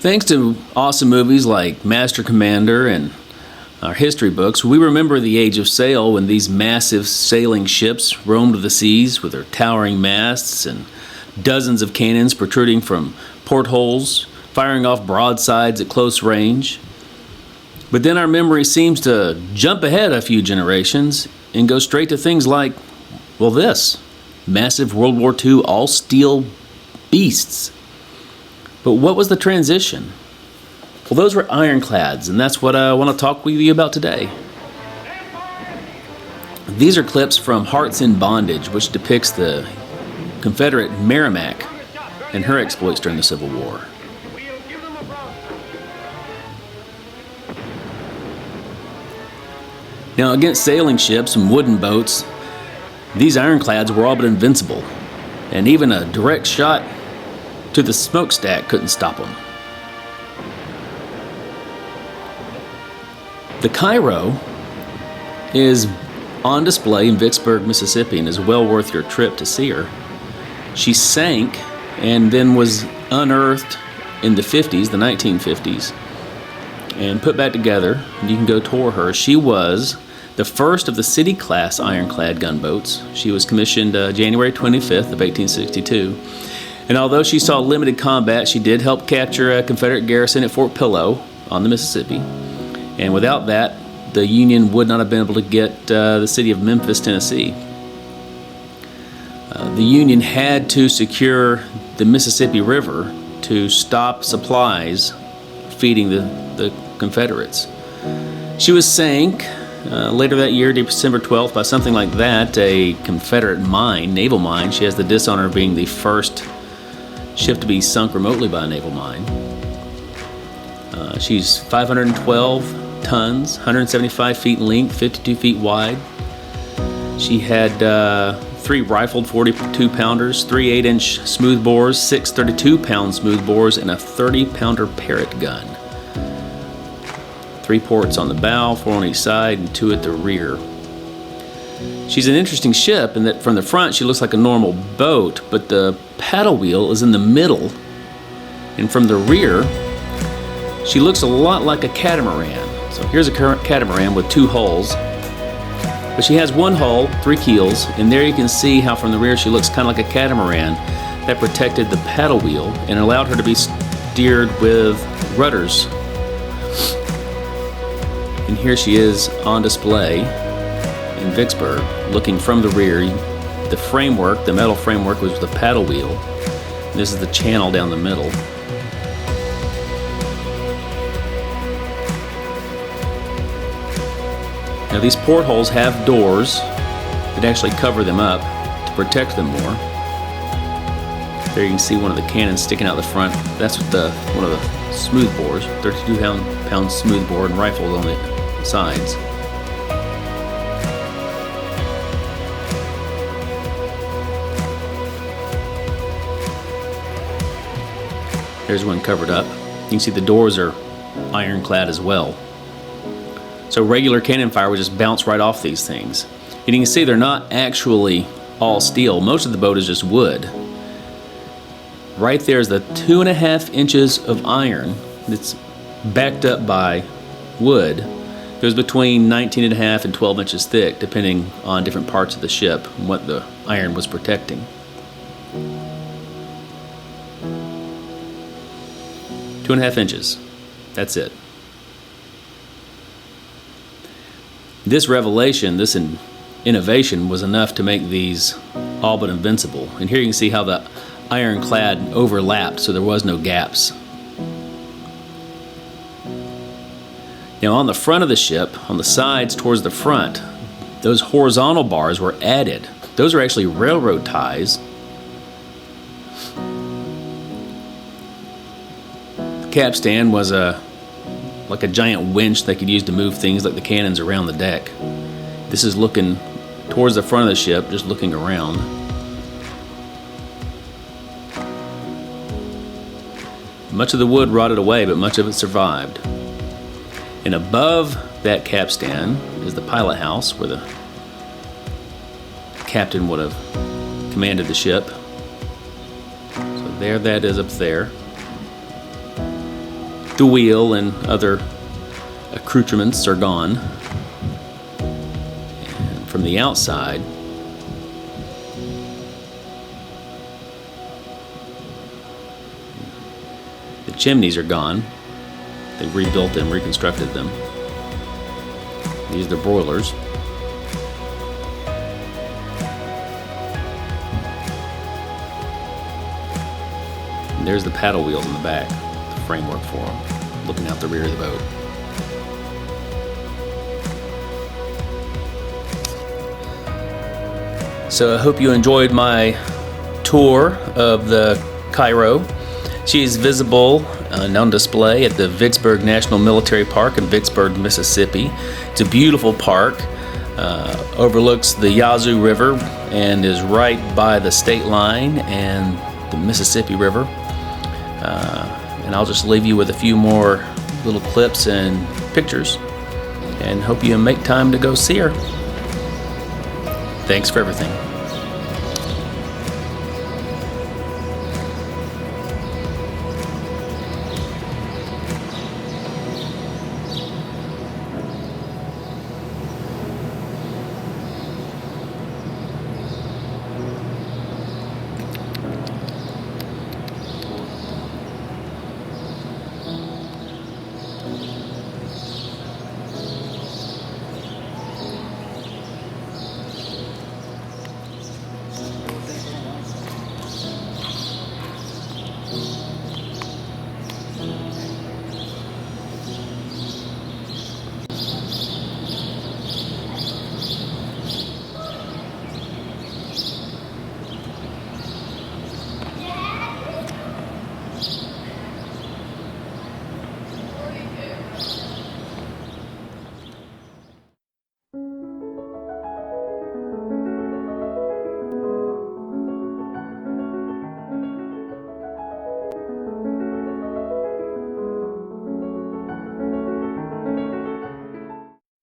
Thanks to awesome movies like Master Commander and our history books, we remember the age of sail when these massive sailing ships roamed the seas with their towering masts and dozens of cannons protruding from portholes, firing off broadsides at close range. But then our memory seems to jump ahead a few generations and go straight to things like, well, this massive World War II all-steel beasts. But what was the transition? Well, those were ironclads, and that's what I want to talk with you about today. These are clips from Hearts in Bondage, which depicts the Confederate Merrimac and her exploits during the Civil War. Now, against sailing ships and wooden boats, these ironclads were all but invincible, and even a direct shot to the smokestack couldn't stop them. The Cairo is on display in Vicksburg, Mississippi, and is well worth your trip to see her. She sank and then was unearthed in the 50s, the 1950s, and put back together. You can go tour her. She was the first of the City Class Ironclad gunboats. She was commissioned January 25th of 1862. And although she saw limited combat, she did help capture a Confederate garrison at Fort Pillow on the Mississippi. And without that, the Union would not have been able to get the city of Memphis, Tennessee. The Union had to secure the Mississippi River to stop supplies feeding the Confederates. She was sank later that year, December 12th, by something like that, a Confederate mine, naval mine. She has the dishonor of being the first ship to be sunk remotely by a naval mine. She's 512 tons, 175 feet in length, 52 feet wide. She had 3 rifled 42-pounders, 3 8-inch smoothbores, 6 32-pound smoothbores, and a 30-pounder Parrott gun. 3 ports on the bow, 4 on each side, and 2 at the rear. She's an interesting ship in that from the front she looks like a normal boat, but the paddle wheel is in the middle, and from the rear she looks a lot like a catamaran. So here's a catamaran with 2 hulls, but she has 1 hull, 3 keels, and there you can see how from the rear she looks kind of like a catamaran that protected the paddle wheel and allowed her to be steered with rudders. And here she is on display in Vicksburg, looking from the rear. The framework, the metal framework, was the paddle wheel. And this is the channel down the middle. Now these portholes have doors that actually cover them up to protect them more. There you can see one of the cannons sticking out the front. That's what one of the smooth bores, 32-pound smooth bore, and rifles on the sides. There's one covered up. You can see the doors are ironclad as well. So regular cannon fire would just bounce right off these things. And you can see they're not actually all steel. Most of the boat is just wood. Right there is the 2.5 inches of iron that's backed up by wood. It was between 19.5 and 12 inches thick, depending on different parts of the ship and what the iron was protecting. 2.5 inches. That's it. This revelation, this innovation, was enough to make these all but invincible. And here you can see how the ironclad overlapped, so there was no gaps. Now on the front of the ship, on the sides towards the front, those horizontal bars were added. Those are actually railroad ties. The capstan was like a giant winch they could use to move things like the cannons around the deck. This is looking towards the front of the ship, just looking around. Much of the wood rotted away, but much of it survived. And above that capstan is the pilot house, where the captain would have commanded the ship. So there that is up there. The wheel and other accoutrements are gone. And from the outside, the chimneys are gone. They rebuilt and reconstructed them. These are the broilers. And there's the paddle wheels in the back, the framework for them, looking out the rear of the boat. So I hope you enjoyed my tour of the Cairo. She is visible and on display at the Vicksburg National Military Park in Vicksburg, Mississippi. It's a beautiful park, overlooks the Yazoo River and is right by the state line and the Mississippi River. And I'll just leave you with a few more little clips and pictures and hope you make time to go see her. Thanks for everything.